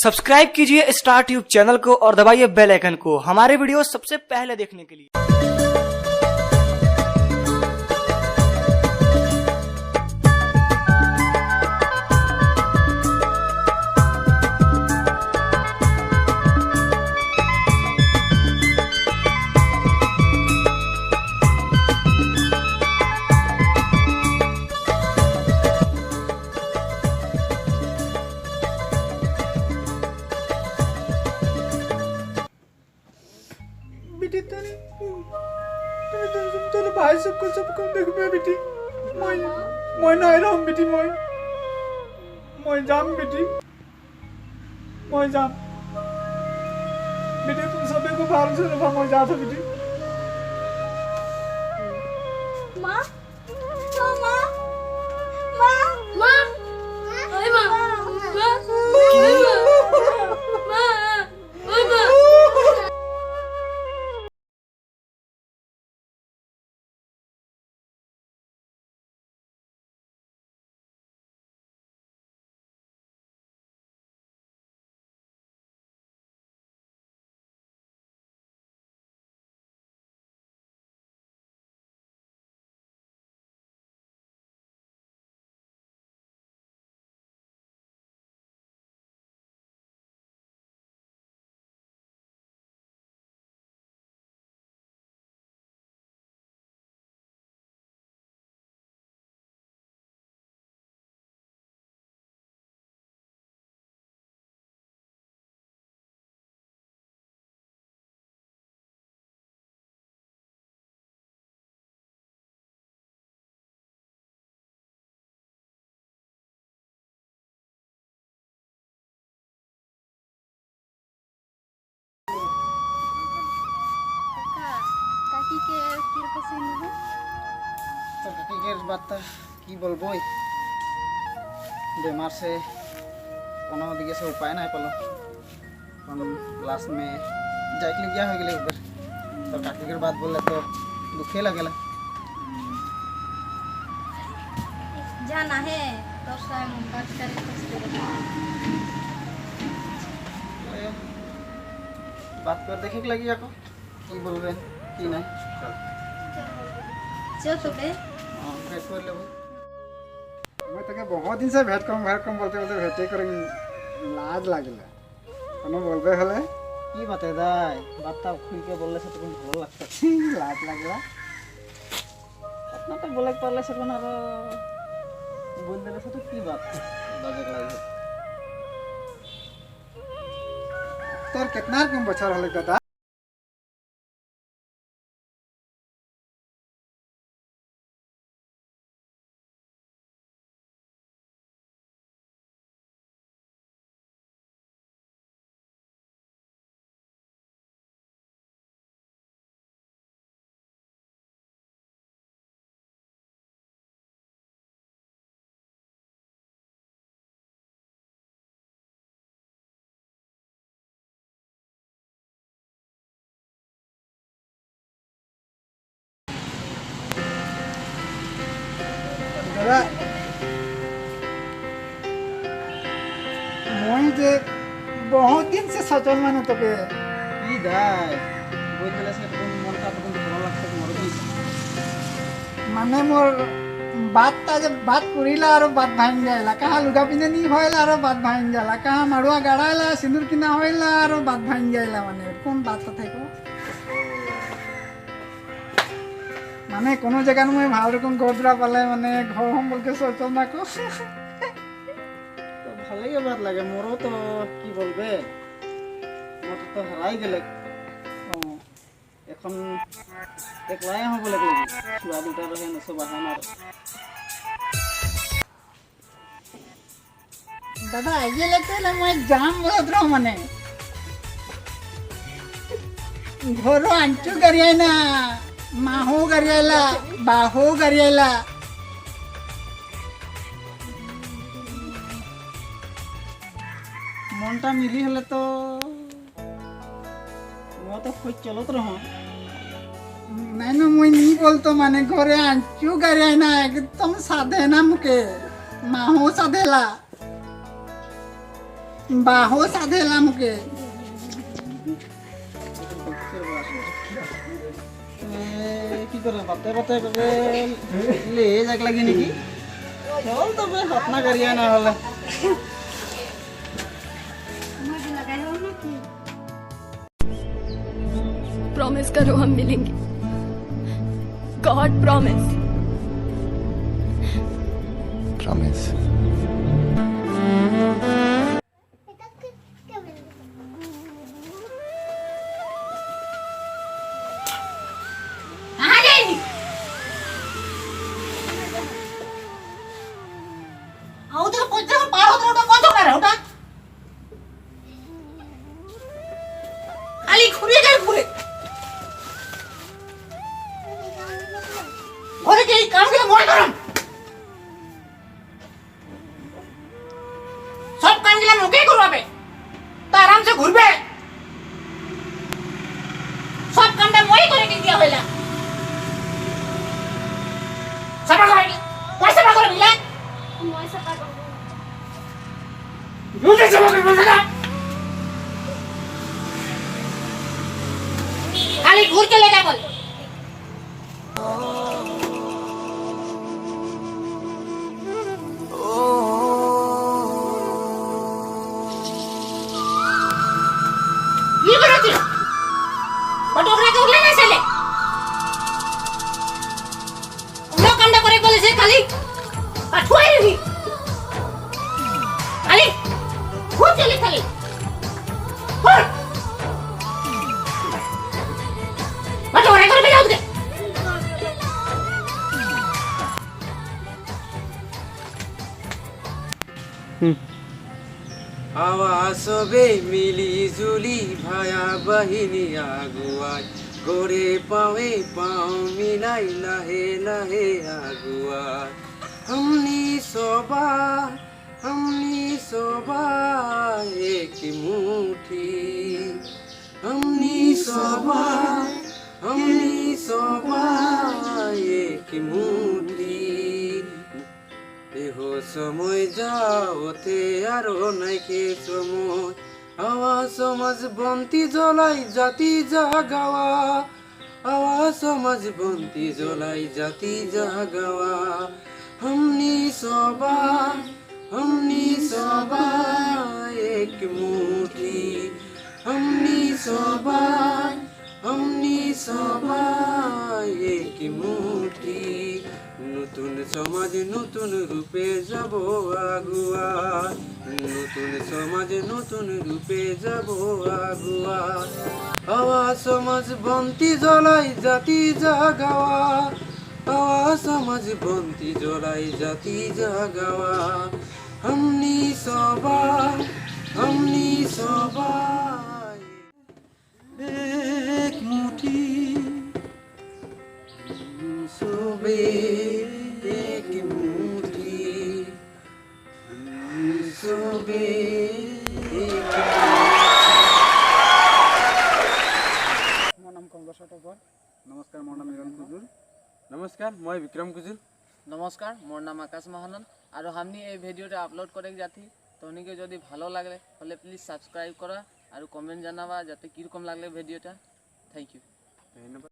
Subscribe कीजिए star tube channel को और दबाइए बेल आइकन को हमारे वीडियो सबसे पहले देखने के लिए। बेटी तेरे भाई सबको देख बे बेटी मैं नहीं रहूं बेटी मैं जाम बेटी मैं जाम बेटी तुम सभी को बाहर से रखा मैं जाता बेटी माँ माँ माँ माँ अरे माँ बात की बोलबो बेमार से कोनो दिखे से उपाय नहीं पालो लास्ट में जाके गया हो गए ऊपर तो काकी के बात बोले तो दुखे लगेला जाना है तो टाइम बात करे बात कर देखे के लगी आको की बोलबे की नहीं चल तो बे भेट कर लेबो मैं तके बहुत दिन से भेट कम बोलते भेटे करेंगे लाज लागले कोनो बोलबे हले की बाते दाई बात खुल के बोलले से तो भलो लगता लाज लागला अपना तो बोले पाले से कोन आरो बोल देले से तो की बात लागे लागे तोर कितना कम बचल हले दादा दादा मैं जे बहुत दिन से सचल मानो तके की दाई बोल देले से तो मन का तो भलो लगता मोर भी माने मोर बात जब बात पुरीला और बात भांग जाएला कहाँ लुगा पिने नहीं होएला और बात भांग जाला कहाँ मड़ुआ गाड़ाला सिंदूर किना होएला और बात भांग जाएला माने कौन बात था को माने कोनो जगह में भाव रकम गोदरा पाले माने घर हम बोल के सोचो ना को तो भालोई बात लागे मोरो तो की बोलबे मोर तो हराई गेले এখন একলাই হ'ব লাগে ছুৱা দুটা ৰহে নছ বাহান আৰু दादा ये लगते ना मैं जाम बोलत रहा माने घरो अंचू करिए ना माहो करिएला बाहो करिएला মনটা মিলি হলে তো মই তো খুঁজ চলত রহ नहीं ना मुझे नहीं बोलतो माने घरे अंचू करिए ना एकदम साधे ना मुके माहो साधेला বাহো সাধেলা মুকে কি করে বাতে বাতে করে লে যাক লাগি নাকি চল তবে হতনা করিয়া না হলে मुझे लगा है ना कि प्रॉमिस करो हम मिलेंगे गॉड प्रॉमिस प्रॉमिस कहाँ जाएगी आओ तो कुछ जगह पार होता होता कौन तो कर रहा होता खाली घूरे गए घूरे घरे के काम के मोड़ करम सब काम के मुके करवाबे तो आराम से घुरबे सब कामটা মই করে দিয়া হইলা সাফা করে পয়সা না করে দিলে मैं सफा कर রুজে সাফা করে বলছ না খালি ঘুর চলে যা বল কি করেছিস ফটোগ্রাফি উঠলে না ছেলে অন্য কামটা করে বলেছে খালি পাঠুয়াই নি খালি খুব চলে খালি ফটোগ্রাফি করে বেরাও দে আওয়াজবে মিলি জুলি ভায়া বাহিনী আগুয়াই গড়ে পাওয়ে পাও মিলাই লাহে লাহে আগুয়াই हमनी सोबा एक मुट्ठी हमनी सोबा एक मुट्ठी এহো সময় যাওতে আরো নাইকে সময় আওয়া সমাজ বন্তি জ্বলাই জাতি জাগাওয়া আওয়া সমাজ বন্তি জ্বলাই জাতি জাগাওয়া हमनी सोबा एक मुट्ठी हमनी सोबा एक मुट्ठी নতুন সমাজ নতুন রূপে যাব আগুয়া নতুন সমাজ নতুন রূপে যাব আগুয়া আওয়া সমাজ বন্তি জ্বলাই জাতি জাগাওয়া আওয়া সমাজ বন্তি জ্বলাই জাতি জাগাওয়া हमनी सोबा एक मुट्ठी सोबे एक मुट्ठी सोबे एक মোৰ নাম কমলেশ্বৰ ঠাকুৰ নমস্কাৰ মোৰ নাম হিৰণ কুজুৰ নমস্কাৰ মই বিক্ৰম কুজুৰ নমস্কার মোর নাম আকাশ মহানন আর আমি এই ভিডিওটা আপলোড করে যাচ্ছি তোনিকে যদি ভালো লাগলে হলে প্লিজ সাবস্ক্রাইব করা আর কমেন্ট জানাবা যাতে কীরকম লাগলে ভিডিওটা থ্যাংক ইউ ধন্যবাদ।